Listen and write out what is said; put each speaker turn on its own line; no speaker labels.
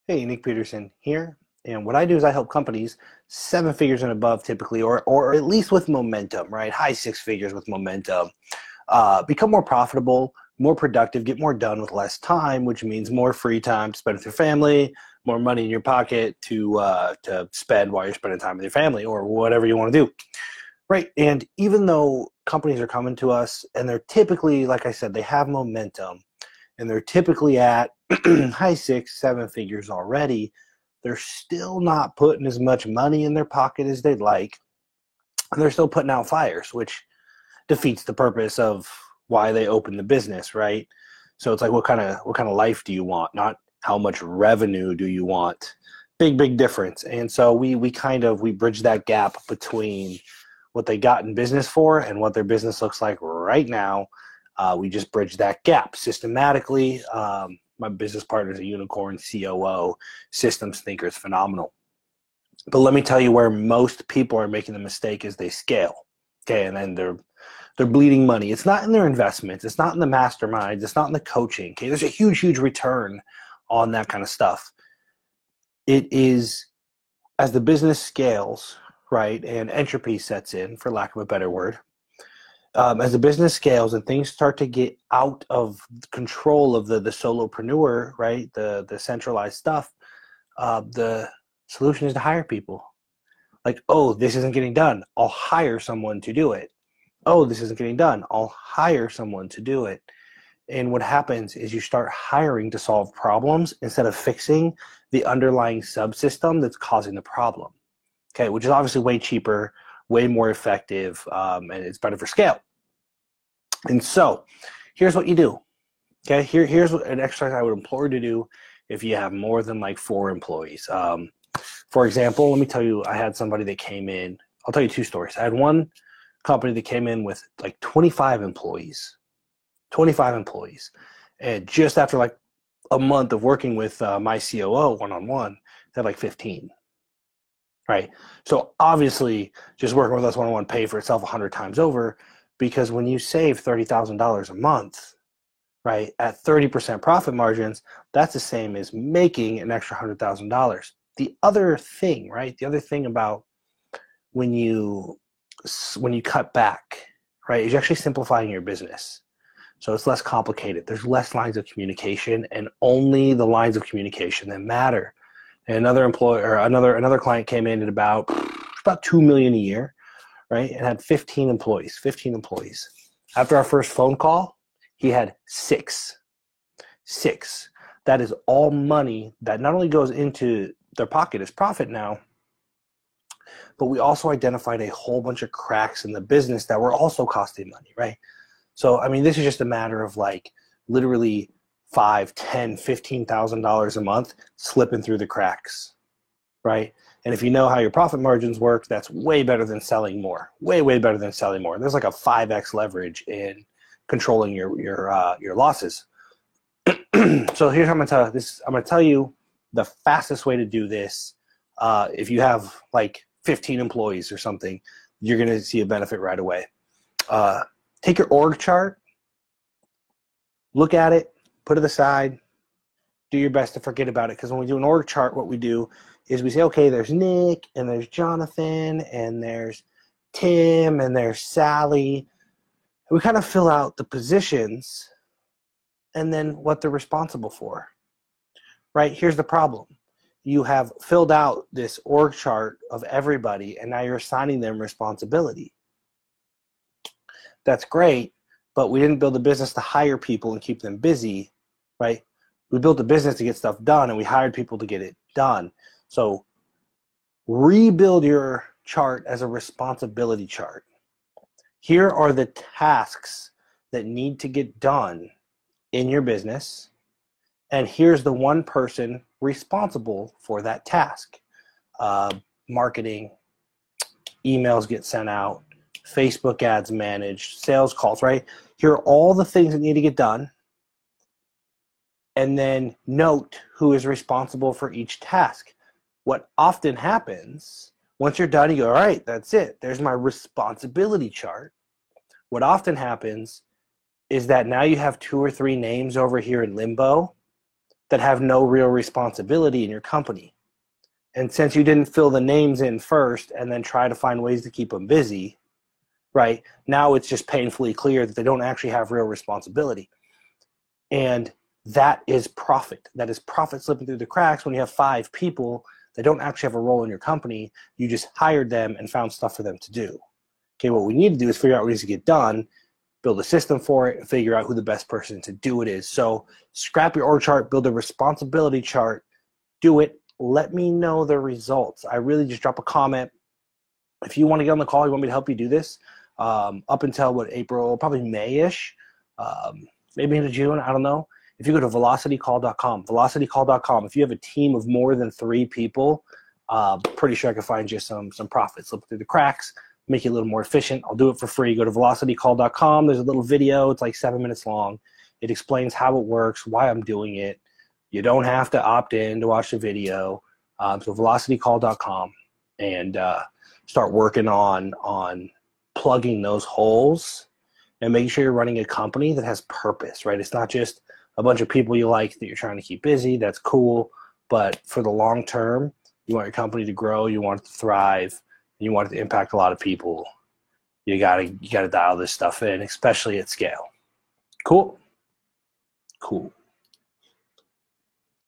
Hey, Nick Peterson here. And what I do is I help companies seven figures and above typically, or at least with momentum, right? High six figures with momentum, become more profitable, more productive, get more done with less time, which means more free time to spend with your family, more money in your pocket to spend while you're spending time with your family or whatever you want to do. Right. And even though companies are coming to us and they're typically, like I said, they have momentum and they're typically at high six, seven figures already, they're still not putting as much money in their pocket as they'd like. And they're still putting out fires, which defeats the purpose of why they opened the business, right? So it's like what kind of life do you want? Not how much revenue do you want? Big difference. And so we bridge that gap between what they got in business for and what their business looks like right now. We just bridge that gap systematically. My business partner is a unicorn COO, systems thinker, is phenomenal. But let me tell you where most people are making the mistake is they scale. Okay, and then they're bleeding money. It's not in their investments. It's not in the masterminds. It's not in the coaching. Okay, there's a huge return on that kind of stuff. It is as the business scales, right, and entropy sets in, for lack of a better word. As the business scales and things start to get out of control of the solopreneur, right, the centralized stuff, the solution is to hire people. Like, oh, this isn't getting done. I'll hire someone to do it. Oh, this isn't getting done. I'll hire someone to do it. And what happens is you start hiring to solve problems instead of fixing the underlying subsystem that's causing the problem. Okay, which is obviously way cheaper, way more effective, and it's better for scale. And so here's what you do. Okay, here's an exercise I would implore you to do if you have more than like 4 employees. For example, let me tell you, I had somebody that came in. I'll tell you two stories. I had one company that came in with like 25 employees. 25 employees. And just after like a month of working with my COO one-on-one, they had like 15. Right. So obviously, just working with us one-on-one pay for itself 100 times over, because when you save $30,000 a month, right, at 30% profit margins, that's the same as making an extra $100,000. The other thing, right, the other thing about when you cut back, right, is you're actually simplifying your business. So it's less complicated. There's less lines of communication, and only the lines of communication that matter. And another employee or another client came in at about $2 million a year, right, and had 15 employees. 15 employees. After our first phone call, he had six. That is all money that not only goes into their pocket as profit now, but we also identified a whole bunch of cracks in the business that were also costing money, right? So, I mean, this is just a matter of like literally $5, $10, $15,000 a month slipping through the cracks, right? And if you know how your profit margins work, that's way better than selling more. Way better than selling more. There's like a 5x leverage in controlling your losses. So here's how I'm gonna tell this. I'm gonna tell you the fastest way to do this. If you have like 15 employees or something, you're gonna see a benefit right away. Take your org chart, look at it, put it aside, do your best to forget about it. Because when we do an org chart, what we do is we say, okay, there's Nick, and there's Jonathan, and there's Tim, and there's Sally. And we kind of fill out the positions and then what they're responsible for. Right? Here's the problem. You have filled out this org chart of everybody, and now you're assigning them responsibility. That's great, but we didn't build a business to hire people and keep them busy, right? We built a business to get stuff done, and we hired people to get it done. So rebuild your chart as a responsibility chart. Here are the tasks that need to get done in your business, and here's the one person responsible for that task. Marketing, emails get sent out, Facebook ads managed, sales calls, right? Here are all the things that need to get done. And then note who is responsible for each task. What often happens, once you're done, you go, all right, that's it. There's my responsibility chart. What often happens is that now you have 2 or 3 names over here in limbo that have no real responsibility in your company. And since you didn't fill the names in first and then try to find ways to keep them busy, right, now it's just painfully clear that they don't actually have real responsibility. And that is profit. That is profit slipping through the cracks when you have 5 people that don't actually have a role in your company. You just hired them and found stuff for them to do. Okay, what we need to do is figure out what needs to get done, build a system for it, and figure out who the best person to do it is. So scrap your org chart, build a responsibility chart, do it. Let me know the results. I really just drop a comment. If you want to get on the call, you want me to help you do this, up until what, April, probably May-ish, maybe into June, I don't know. If you go to velocitycall.com, if you have a team of more than 3 people, pretty sure I can find you some profit slip through the cracks, make you a little more efficient. I'll do it for free. Go to velocitycall.com. There's a little video. It's like 7 minutes long. It explains how it works, why I'm doing it. You don't have to opt in to watch the video. So velocitycall.com, and start working on plugging those holes and making sure you're running a company that has purpose, right? It's not just a bunch of people you like that you're trying to keep busy. That's cool. But for the long term, you want your company to grow, you want it to thrive, and you want it to impact a lot of people. You gotta dial this stuff in, especially at scale. Cool.